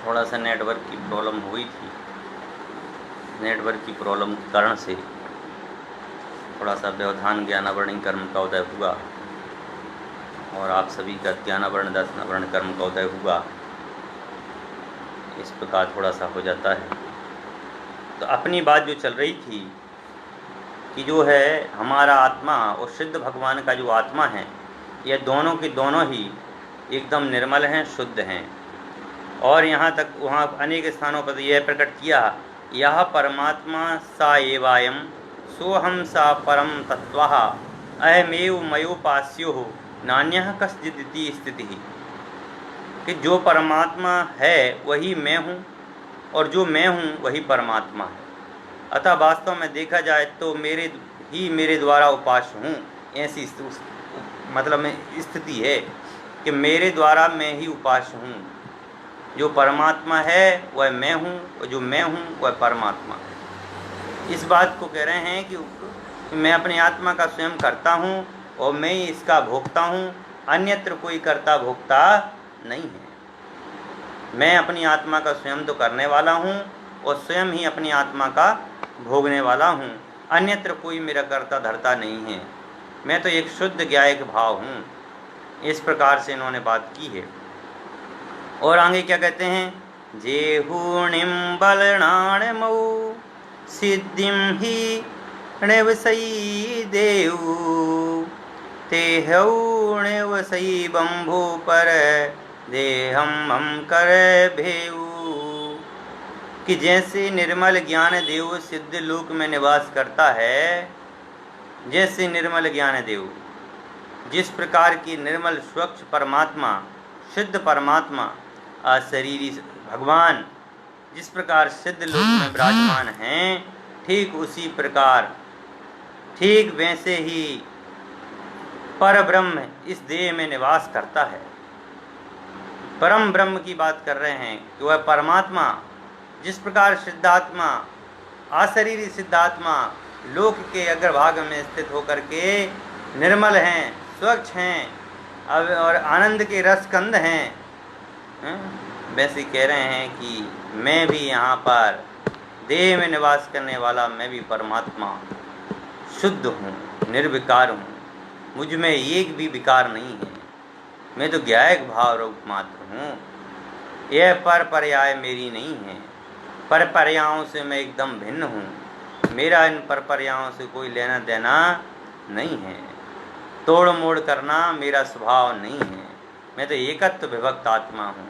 थोड़ा सा नेटवर्क की प्रॉब्लम हुई थी। नेटवर्क की प्रॉब्लम के कारण से थोड़ा सा व्यवधान ज्ञानावरण कर्म का उदय हुआ और आप सभी का ज्ञानावरण दर्शनावरण कर्म का उदय हुआ। इस प्रकार थोड़ा सा हो जाता है। तो अपनी बात जो चल रही थी कि जो है हमारा आत्मा और सिद्ध भगवान का जो आत्मा है, ये दोनों के दोनों ही एकदम निर्मल हैं, शुद्ध हैं। और यहाँ तक वहाँ अनेक स्थानों पर यह प्रकट किया, यह परमात्मा सा एवायम सोहम सा परम तत्वः अयमेव मयोपास्यो नान्यः कश्चिदिति स्थिति, कि जो परमात्मा है वही मैं हूँ और जो मैं हूँ वही परमात्मा है। अतः वास्तव में देखा जाए तो मेरे द्वारा उपास्य हूँ, ऐसी मतलब में स्थिति है कि मेरे द्वारा मैं ही उपास्य हूँ। जो परमात्मा है वह मैं हूँ और जो मैं हूँ वह परमात्मा है। इस बात को कह रहे हैं कि मैं अपनी आत्मा का स्वयं करता हूँ और मैं ही इसका भोगता हूँ, अन्यत्र कोई कर्ता भोगता नहीं है। मैं अपनी आत्मा का स्वयं तो करने वाला हूँ और स्वयं ही अपनी आत्मा का भोगने वाला हूँ, अन्यत्र कोई मेरा कर्ता धर्ता नहीं है। मैं तो एक शुद्ध ज्ञायक भाव हूँ। इस प्रकार से इन्होंने बात की है। और आगे क्या कहते हैं, जेहूणिम बलनाणमऊ सिद्धिम ही णवसई देऊ तेहौणवसई बंभो पर देहम हम कर भेऊ, कि जैसे निर्मल ज्ञान देव सिद्ध लोक में निवास करता है, जैसे निर्मल ज्ञान देव जिस प्रकार की निर्मल स्वच्छ परमात्मा सिद्ध परमात्मा अशरीरी भगवान जिस प्रकार सिद्ध लोक में विराजमान हैं, ठीक उसी प्रकार ठीक वैसे ही पर ब्रह्म इस देह में निवास करता है। परम ब्रह्म की बात कर रहे हैं कि वह परमात्मा जिस प्रकार सिद्धात्मा अशरीरी सिद्धात्मा लोक के अग्रभाग में स्थित होकर के निर्मल हैं, स्वच्छ हैं और आनंद के रसकंद हैं, वैसे कह रहे हैं कि मैं भी यहाँ पर देह में निवास करने वाला मैं भी परमात्मा शुद्ध हूँ, निर्विकार हूँ, मुझ में एक भी विकार नहीं है। मैं तो ज्ञायक भाव रूप मात्र हूँ। यह पर पर्याय मेरी नहीं है। पर पर्यायों से मैं एकदम भिन्न हूँ। मेरा इन पर पर्यायों से कोई लेना देना नहीं है। तोड़ मोड़ करना मेरा स्वभाव नहीं है। मैं तो एकत्व विभक्त आत्मा हूँ।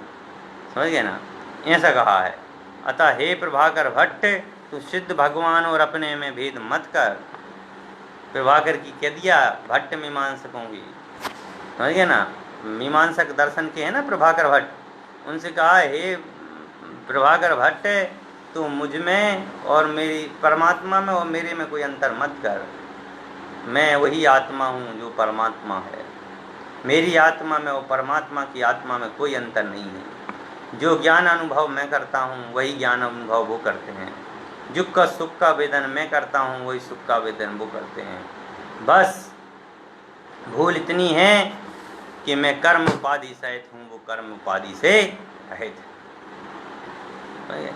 समझ गए ना, ऐसा कहा है। अतः हे प्रभाकर भट्ट, तू सिद्ध भगवान और अपने में भेद मत कर। प्रभाकर की कह दिया, भट्ट मीमांसकों की, समझ गए ना, मीमांसक दर्शन के हैं ना प्रभाकर भट्ट, उनसे कहा हे प्रभाकर भट्ट, तू मुझ में और मेरी परमात्मा में और मेरे में कोई अंतर मत कर। मैं वही आत्मा हूँ जो परमात्मा है। मेरी आत्मा में और परमात्मा की आत्मा में कोई अंतर नहीं है। जो ज्ञान अनुभव मैं करता हूँ वही ज्ञान अनुभव वो करते हैं। दुख का सुख का वेदन मैं करता हूँ वही सुख का वेदन वो करते हैं। बस भूल इतनी है कि मैं कर्म उपाधि सहित हूँ, वो कर्म उपाधि से रहित है।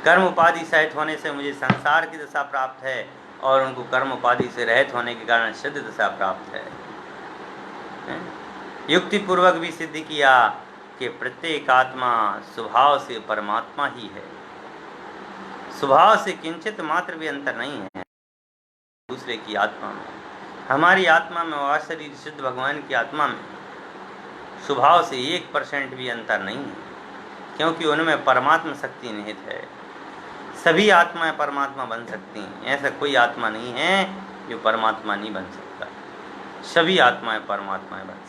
कर्म उपाधि सहित होने से मुझे संसार की दशा प्राप्त है और उनको कर्म उपाधि से रहित होने के कारण सिद्ध दशा प्राप्त है। युक्ति पूर्वक भी सिद्ध किया कि प्रत्येक आत्मा स्वभाव से परमात्मा ही है। स्वभाव से किंचित मात्र भी अंतर नहीं है दूसरे की आत्मा में। हमारी आत्मा में और शरीर सिद्ध भगवान की आत्मा में स्वभाव से 1% भी अंतर नहीं है, क्योंकि उनमें परमात्मा शक्ति निहित है। सभी आत्माएं परमात्मा बन सकती हैं। ऐसा कोई आत्मा नहीं है जो परमात्मा नहीं बन सकता। सभी आत्माएं परमात्माएं बन सकती।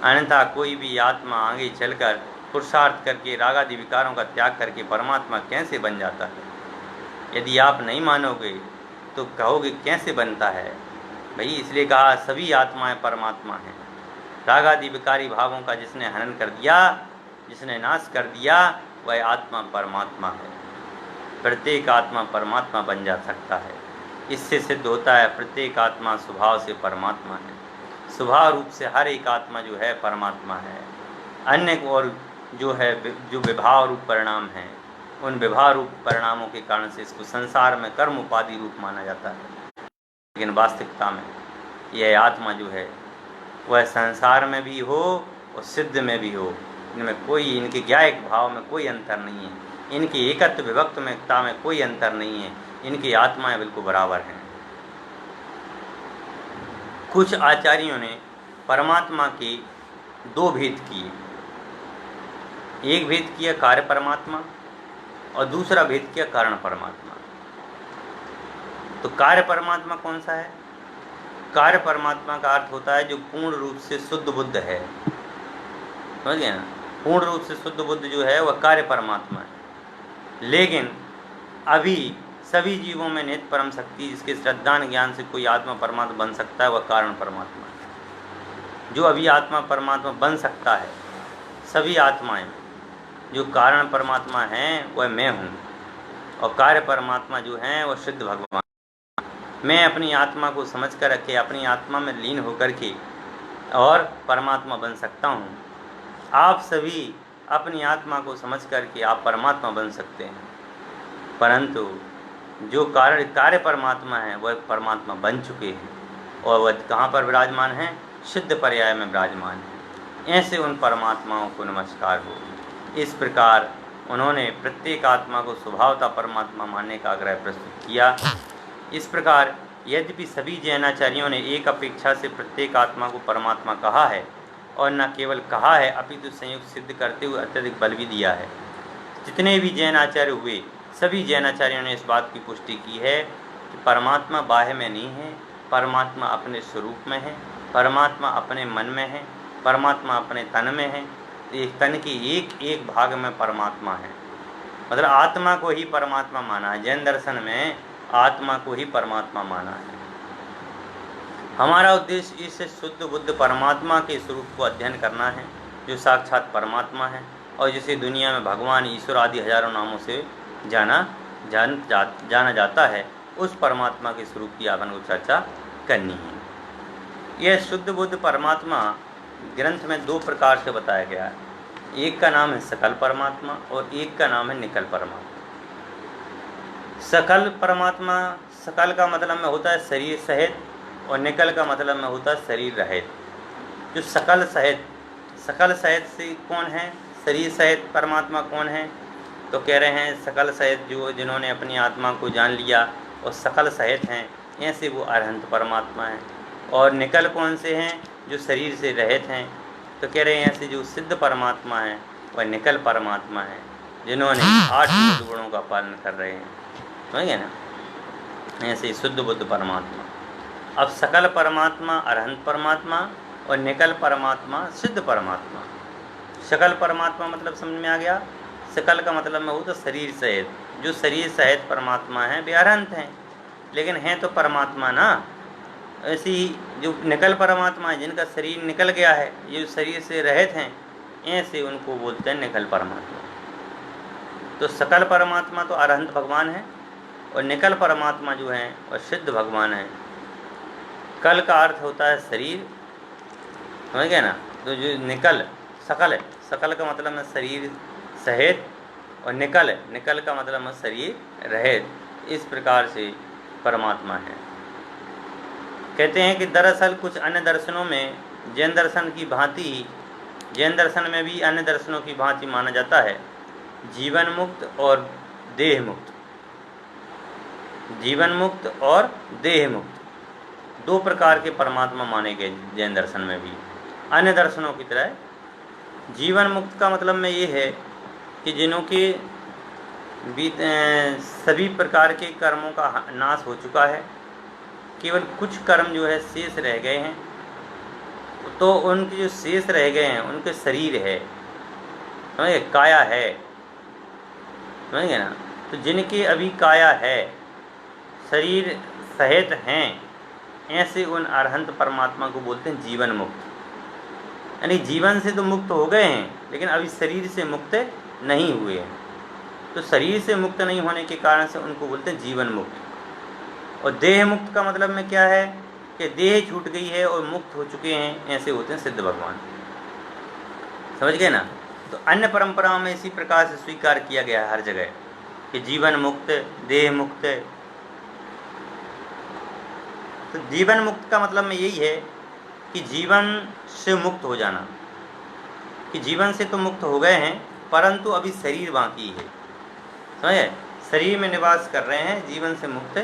अन्यथा कोई भी आत्मा आगे चलकर पुरुषार्थ करके रागादि विकारों का त्याग करके परमात्मा कैसे बन जाता है? यदि आप नहीं मानोगे तो कहोगे कैसे बनता है भाई? इसलिए कहा सभी आत्माएं परमात्मा हैं। रागादि विकारी भावों का जिसने हनन कर दिया, जिसने नाश कर दिया, वह आत्मा परमात्मा है। प्रत्येक आत्मा परमात्मा बन जा सकता है। इससे सिद्ध होता है प्रत्येक आत्मा स्वभाव से परमात्मा है। स्वभाव रूप से हर एक आत्मा जो है परमात्मा है। अन्य और जो है, जो विभाव रूप परिणाम हैं, उन विभाव रूप परिणामों के कारण से इसको संसार में कर्म उपाधि रूप माना जाता है। लेकिन वास्तविकता में यह आत्मा जो है वह संसार में भी हो और सिद्ध में भी हो, इनमें कोई, इनके ज्ञायक भाव में कोई अंतर नहीं है, इनकी एकत्व विभक्त में कोई अंतर नहीं है, इनकी आत्माएं बिल्कुल बराबर हैं। कुछ आचार्यों ने परमात्मा के दो भेद किए, एक भेद किया कार्य परमात्मा और दूसरा भेद किया कारण परमात्मा। तो कार्य परमात्मा कौन सा है? कार्य परमात्मा का अर्थ होता है जो पूर्ण रूप से शुद्ध बुद्ध है, समझ गए ना? पूर्ण रूप से शुद्ध बुद्ध जो है वह कार्य परमात्मा है। लेकिन अभी सभी जीवों में निहित परम शक्ति, जिसके श्रद्धा ज्ञान से कोई आत्मा परमात्मा बन सकता है, वह कारण परमात्मा है। जो अभी आत्मा परमात्मा बन सकता है सभी आत्माएं में, जो कारण परमात्मा हैं वह मैं हूँ, और कार्य परमात्मा जो हैं वह शुद्ध भगवान। मैं अपनी आत्मा को समझ कर रखे, अपनी आत्मा में लीन होकर के और परमात्मा बन सकता हूँ। आप सभी अपनी आत्मा को समझ कर के आप परमात्मा बन सकते हैं, परंतु जो कार्य परमात्मा है वह परमात्मा बन चुके हैं, और वह कहाँ पर विराजमान हैं? सिद्ध पर्याय में विराजमान हैं। ऐसे उन परमात्माओं को नमस्कार हो। इस प्रकार उन्होंने प्रत्येक आत्मा को स्वभावतः परमात्मा मानने का आग्रह प्रस्तुत किया। इस प्रकार यद्यपि सभी जैनाचार्यों ने एक अपेक्षा से प्रत्येक आत्मा को परमात्मा कहा है, और न केवल कहा है अपितु संयोग सिद्ध करते हुए अत्यधिक बल भी दिया है। जितने भी जैनाचार्य हुए सभी जैनाचार्यों ने इस बात की पुष्टि की है कि परमात्मा बाह्य में नहीं है, परमात्मा अपने स्वरूप में है, परमात्मा अपने मन में है, परमात्मा अपने तन में है। एक तन के एक एक भाग में परमात्मा है, मतलब आत्मा को ही परमात्मा माना है। जैन दर्शन में आत्मा को ही परमात्मा माना है। हमारा उद्देश्य इस शुद्ध बुद्ध परमात्मा के स्वरूप को अध्ययन करना है, जो साक्षात परमात्मा है और जिसे दुनिया में भगवान, ईश्वर आदि हजारों नामों से जाना जाता है। उस परमात्मा के स्वरूप की अपन को चर्चा करनी है। यह शुद्ध बुद्ध परमात्मा ग्रंथ में दो प्रकार से बताया गया है। एक का नाम है सकल परमात्मा और एक का नाम है निकल परमात्मा। सकल परमात्मा, सकल का मतलब में होता है शरीर सहित, और निकल का मतलब में होता है शरीर रहित। जो सकल सहित से कौन है? शरीर सहित परमात्मा कौन है? तो कह रहे हैं सकल सहित जो जिन्होंने अपनी आत्मा को जान लिया और सकल सहित हैं, ऐसे वो अरहंत परमात्मा हैं। और निकल कौन से हैं? जो शरीर से रहित हैं। तो कह रहे हैं ऐसे जो सिद्ध परमात्मा हैं वह निकल परमात्मा है, जिन्होंने 8 मूल गुणों का पालन कर रहे हैं, समझे ना? ऐसे शुद्ध बुद्ध परमात्मा। अब सकल परमात्मा अरहंत परमात्मा और निकल परमात्मा सिद्ध परमात्मा। सकल परमात्मा मतलब समझ में आ गया? सकल का मतलब में होता शरीर सहित। जो शरीर सहित परमात्मा हैं वे अरहंत हैं, लेकिन हैं तो परमात्मा ना। ऐसी जो निकल परमात्मा है, जिनका शरीर निकल गया है, ये शरीर से रहित हैं, ऐसे उनको बोलते हैं निकल परमात्मा। तो सकल परमात्मा तो अरहंत भगवान है, और निकल परमात्मा जो हैं वह सिद्ध भगवान हैं। कल का अर्थ होता है शरीर, समझ गए ना? तो जो निकल सकल है, सकल का मतलब है शरीर सहित, और निकल का मतलब है शरीर रहित। इस प्रकार से परमात्मा है। कहते हैं कि दरअसल कुछ अन्य दर्शनों में जैन दर्शन की भांति ही, जैन दर्शन में भी अन्य दर्शनों की भांति माना जाता है जीवन मुक्त और देह मुक्त। जीवन मुक्त और देह मुक्त दो प्रकार के परमात्मा माने गए जैन दर्शन में भी। अन्य दर्शनों की तरह जीवन मुक्त का मतलब में ये है कि जिन्हों के सभी प्रकार के कर्मों का नाश हो चुका है, केवल कुछ कर्म जो है शेष रह गए हैं, तो उनके जो शेष रह गए हैं उनके शरीर है, समझे, काया है, समझेंगे ना? तो जिनके अभी काया है, शरीर सहित हैं, ऐसे उन अरहंत परमात्मा को बोलते हैं जीवन मुक्त। यानी जीवन से तो मुक्त हो गए हैं, लेकिन अभी शरीर से मुक्त नहीं हुए हैं। तो शरीर से मुक्त नहीं होने के कारण से उनको बोलते हैं जीवन मुक्त। और देह मुक्त का मतलब में क्या है कि देह छूट गई है और मुक्त हो चुके हैं, ऐसे होते हैं सिद्ध भगवान। समझ गए ना? तो अन्य परंपराओं में इसी प्रकार से स्वीकार किया गया है हर जगह कि जीवन मुक्त, देह मुक्त। तो जीवन मुक्त का मतलब में यही है कि जीवन से मुक्त हो जाना, कि जीवन से तो मुक्त हो गए हैं परंतु अभी शरीर बाकी है, समझे, शरीर में निवास कर रहे हैं, जीवन से मुक्त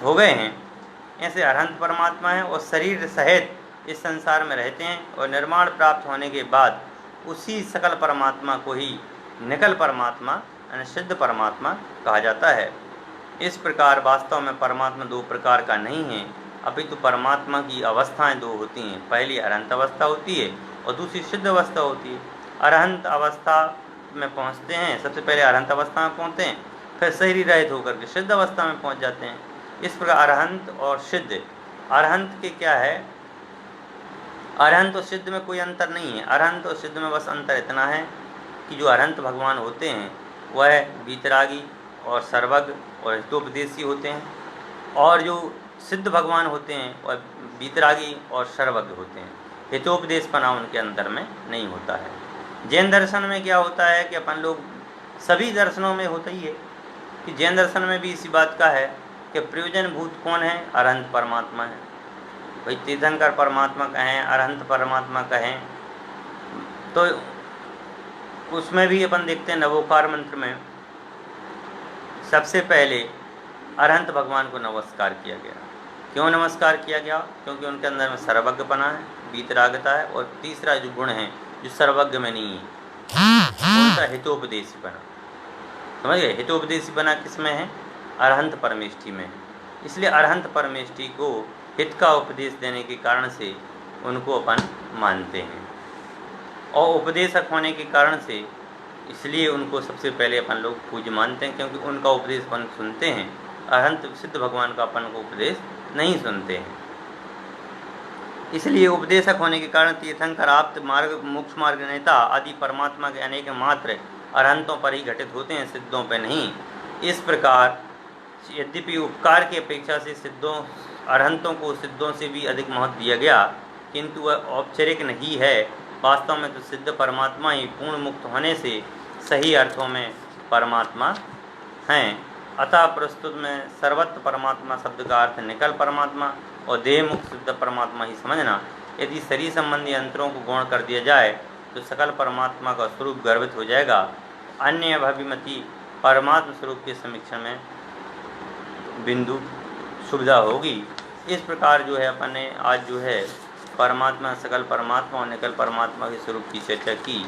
हो गए हैं। ऐसे अरहंत परमात्मा है और शरीर सहित इस संसार में रहते हैं और निर्माण प्राप्त होने के बाद उसी सकल परमात्मा को ही निकल परमात्मा यानी सिद्ध परमात्मा कहा जाता है। इस प्रकार वास्तव में परमात्मा दो प्रकार का नहीं है, अभी तो परमात्मा की अवस्थाएं दो होती हैं। पहली अरहंत अवस्था होती है और दूसरी सिद्ध अवस्था होती है। अरहंत अवस्था में पहुंचते हैं, सबसे पहले अरहंत अवस्था में पहुंचते हैं, फिर शरीर रहित होकर के सिद्ध अवस्था में पहुंच जाते हैं। इस प्रकार अरहंत और सिद्ध, अरहंत के क्या है, अरहंत और सिद्ध में कोई अंतर नहीं है। अरहंत और सिद्ध में बस अंतर इतना है कि जो अरहंत भगवान होते हैं वह वीतरागी और सर्वज्ञ और हितोपदेशी होते हैं, और जो सिद्ध भगवान होते हैं वह वीतरागी और सर्वज्ञ होते हैं। हितोपदेशपना उनके अंदर में नहीं होता है। जैन दर्शन में क्या होता है कि अपन लोग सभी दर्शनों में होता ही है कि जैन दर्शन में भी इसी बात का है कि प्रयोजन भूत कौन है, अरहंत परमात्मा है। भाई तीर्थंकर परमात्मा कहें, अरहंत परमात्मा कहें, तो उसमें भी अपन देखते हैं नवोकार मंत्र में सबसे पहले अरहंत भगवान को नमस्कार किया गया। क्यों नमस्कार किया गया? क्योंकि उनके अंदर में सर्वज्ञपना है, वीतरागता है, और तीसरा जो गुण है जो सर्वज्ञ में नहीं है उनका हितोपदेशीपना। समझ गए? हितोपदेशीपना किस में है? अरहंत परमेष्ठी में है। इसलिए अरहंत परमेष्ठी को हित का उपदेश देने के कारण से उनको अपन मानते हैं, और उपदेशक होने के कारण से इसलिए उनको सबसे पहले अपन लोग पूज्य मानते हैं, क्योंकि उनका उपदेश अपन सुनते हैं। अरहंत सिद्ध भगवान का अपन को उपदेश नहीं सुनते हैं। इसलिए उपदेशक होने के कारण तीर्थंकर, आप्त, मार्ग, मोक्ष मार्ग नेता आदि परमात्मा के अनेक मात्र अरहंतों पर ही घटित होते हैं, सिद्धों पर नहीं। इस प्रकार यद्यपि उपकार की अपेक्षा से सिद्धों अरहंतों को सिद्धों से भी अधिक महत्व दिया गया, किंतु वह औपचारिक नहीं है। वास्तव में तो सिद्ध परमात्मा ही पूर्ण मुक्त होने से सही अर्थों में परमात्मा हैं। अतः प्रस्तुत में सर्वत्र परमात्मा शब्द का अर्थ निकल परमात्मा और देह मुक्त सिद्ध परमात्मा ही समझना। यदि शरीर संबंधी अंतरों को गौण कर दिया जाए तो सकल परमात्मा का स्वरूप गर्भित हो जाएगा। अन्य भविमति परमात्म स्वरूप के समीक्षा में बिंदु सुविधा होगी। इस प्रकार जो है अपन ने आज जो है परमात्मा, सकल परमात्मा और निकल परमात्मा के स्वरूप की चर्चा की।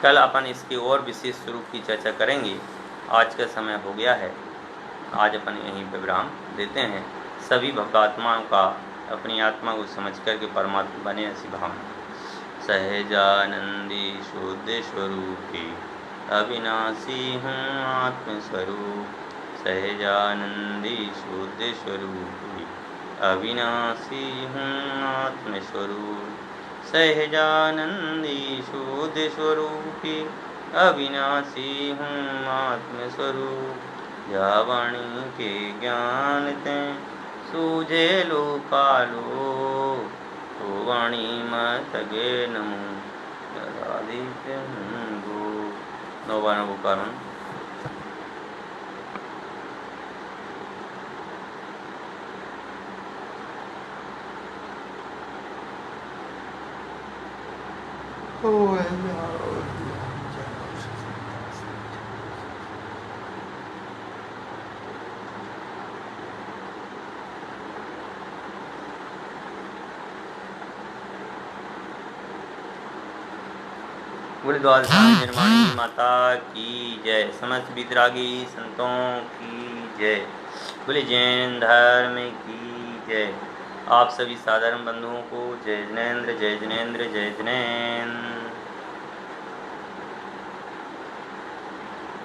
कल अपन इसके और विशेष स्वरूप की चर्चा करेंगे। आज का समय हो गया है, आज अपन यहीं पर विराम देते हैं। सभी भक्तात्माओं का अपनी आत्मा को समझ करके परमात्मा बने ऐसी भावना। सहजानंदी शुद्ध स्वरूपी अविनाशी हूँ आत्मस्वरूप। सहजानंदी शुद्ध स्वरूपी अविनाशी हूँ आत्मस्वरूप। सहजानंदी शुद्ध स्वरूपी अविनाशी हूँ आत्मस्वरूप। जा वाणी के ज्ञान ते सूझे लोकालो, तो वाणी मत गे नमो यदादित्य गो। नौ कारण बोले द्वादशांग निर्माणी माता की जय। समस्त वितरागी संतों की जय। बोले जैन धर्म की जय। आप सभी साधारण बंधुओं को जय जिनेन्द्र, जय जिनेन्द्र, जय जिनेन्द्र।